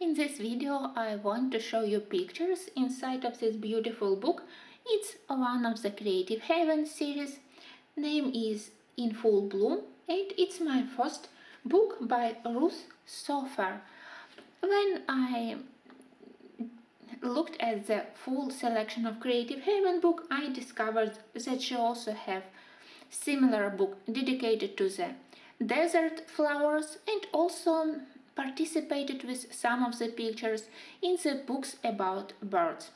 In this video I want to show you pictures inside of this beautiful book. It's one of the Creative Haven series. Name is In Full Bloom and it's my first book by Ruth Soffer. When I looked at the full selection of Creative Haven book, I discovered that she also have similar book dedicated to the desert flowers and also participated with some of the pictures in the books about birds.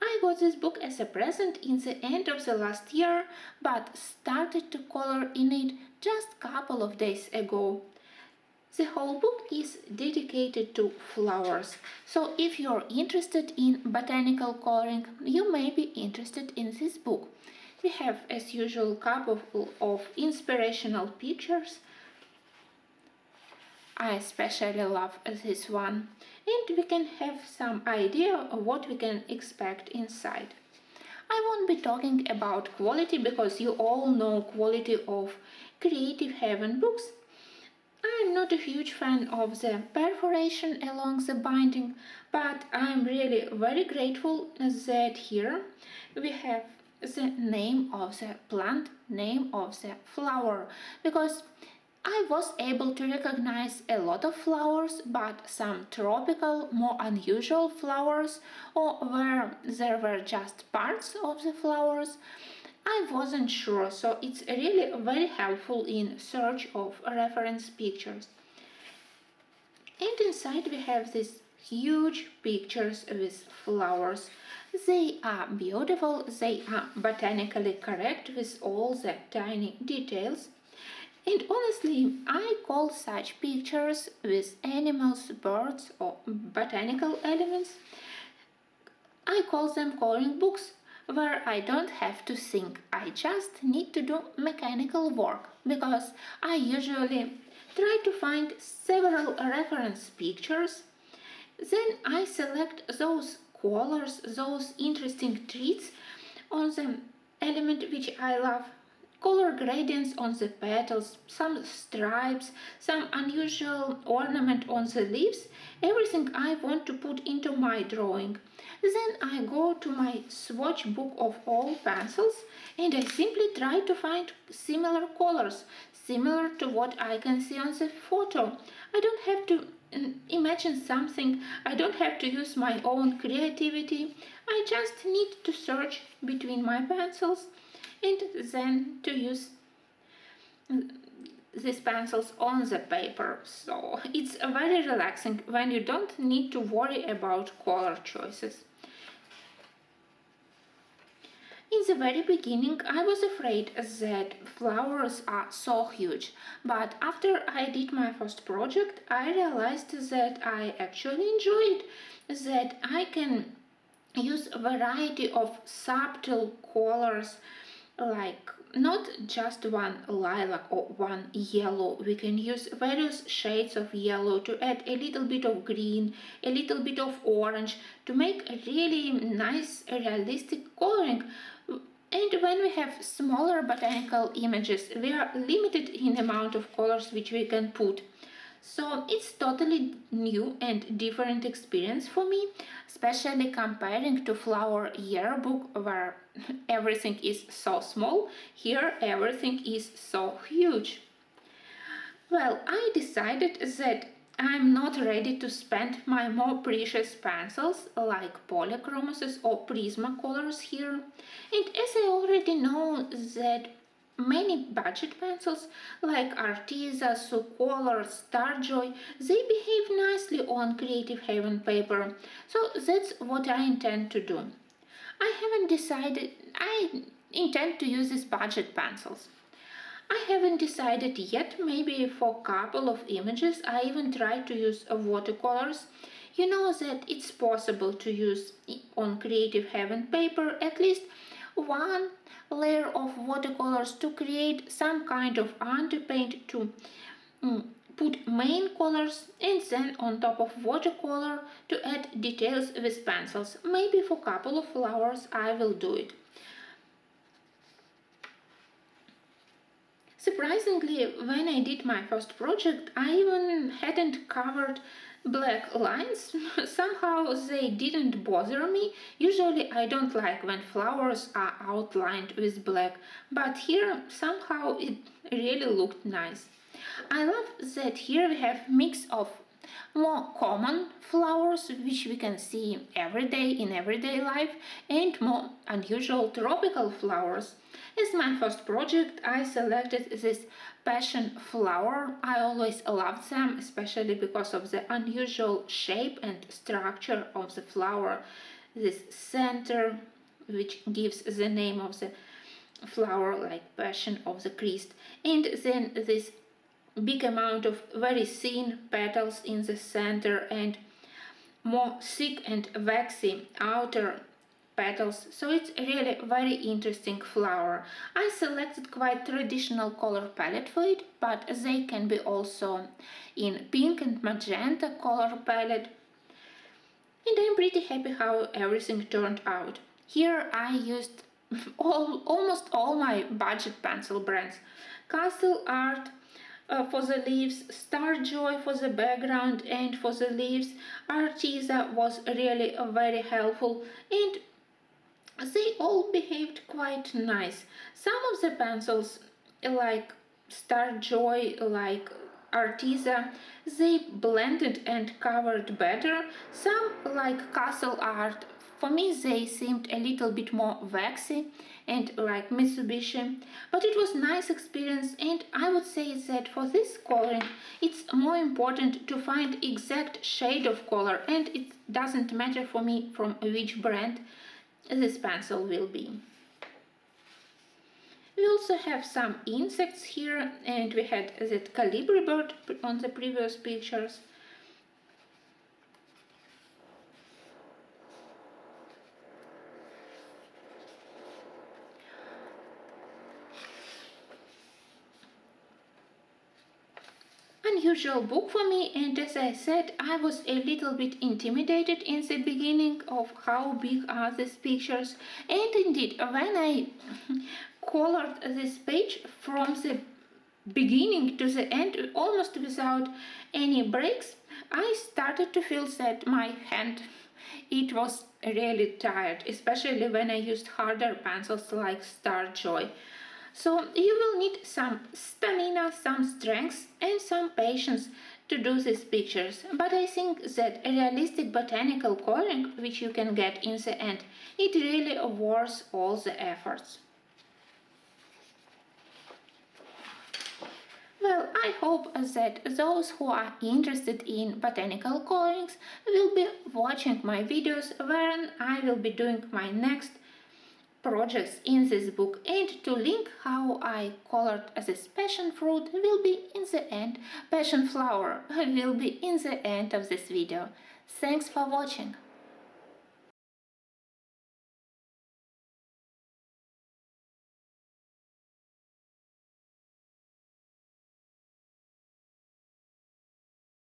I got this book as a present in the end of the last year, but started to color in it just a couple of days ago. The whole book is dedicated to flowers, so if you're interested in botanical coloring, you may be interested in this book. We have, as usual, a couple of inspirational pictures. I especially love this one, and we can have some idea of what we can expect inside. I won't be talking about quality because you all know quality of Creative Haven books. I'm not a huge fan of the perforation along the binding, but I'm really very grateful that here we have the name of the plant, name of the flower, because I was able to recognize a lot of flowers, but some tropical, more unusual flowers, or where there were just parts of the flowers, I wasn't sure, so it's really very helpful in search of reference pictures. And inside we have these huge pictures with flowers. They are beautiful, they are botanically correct with all the tiny details. And honestly, I call such pictures with animals, birds or botanical elements, I call them coloring books, where I don't have to think, I just need to do mechanical work, because I usually try to find several reference pictures. Then I select those colors, those interesting treats on the element which I love, color gradients on the petals, some stripes, some unusual ornament on the leaves, everything I want to put into my drawing. Then I go to my swatch book of all pencils and I simply try to find similar colors, similar to what I can see on the photo. I don't have to imagine something, I don't have to use my own creativity, I just need to search between my pencils and then to use these pencils on the paper. So it's very relaxing when you don't need to worry about color choices. In the very beginning, I was afraid that flowers are so huge, but after I did my first project, I realized that I actually enjoy it, that I can use a variety of subtle colors, like not just one lilac or one yellow. We can use various shades of yellow to add a little bit of green, a little bit of orange to make a really nice realistic coloring. And when we have smaller botanical images, we are limited in the amount of colors which we can put. So it's totally new and different experience for me, especially comparing to Flower Yearbook where everything is so small, here everything is so huge. Well, I decided that I'm not ready to spend my more precious pencils like polychromoses or Prismacolors here, and as I already know that many budget pencils like Arteza, Sucolor, Starjoy, they behave nicely on Creative Haven paper, so that's what I intend to do. I intend to use these budget pencils. I haven't decided yet, maybe for a couple of images I even try to use watercolors. You know that it's possible to use on Creative Haven paper at least one layer of watercolors to create some kind of underpaint to put main colors, and then on top of watercolor to add details with pencils. Maybe for a couple of flowers I will do it. Surprisingly, when I did my first project, I even hadn't covered black lines. Somehow they didn't bother me. Usually I don't like when flowers are outlined with black, but here somehow it really looked nice. I love that here we have mix of more common flowers which we can see every day in everyday life and more unusual tropical flowers. As my first project, I selected this passion flower. I always loved them, especially because of the unusual shape and structure of the flower. This center, which gives the name of the flower, like Passion of the Christ, and then this big amount of very thin petals in the center and more thick and waxy outer petals, so it's really very interesting flower. I selected quite traditional color palette for it, but they can be also in pink and magenta color palette, and I'm pretty happy how everything turned out. Here I used almost all my budget pencil brands. Castle Art for the leaves, Star Joy for the background and for the leaves. Arteza was really very helpful, and they all behaved quite nice. Some of the pencils, like Star Joy, like Arteza, they blended and covered better. Some, like Castle Art, for me they seemed a little bit more waxy and like Mitsubishi, but it was nice experience, and I would say that for this coloring it's more important to find exact shade of color, and it doesn't matter for me from which brand this pencil will be. We also have some insects here, and we had that colibri bird on the previous pictures. Unusual book for me, and as I said, I was a little bit intimidated in the beginning of how big are these pictures, and indeed when I colored this page from the beginning to the end almost without any breaks, I started to feel that my hand it was really tired, especially when I used harder pencils like Star Joy. So you will need some stamina, some strength and some patience to do these pictures. But I think that realistic botanical coloring which you can get in the end, it really worth all the efforts. Well, I hope that those who are interested in botanical colorings will be watching my videos wherein I will be doing my next projects in this book, and to link how I colored this passion fruit will be in the end, passion flower will be in the end of this video. Thanks for watching.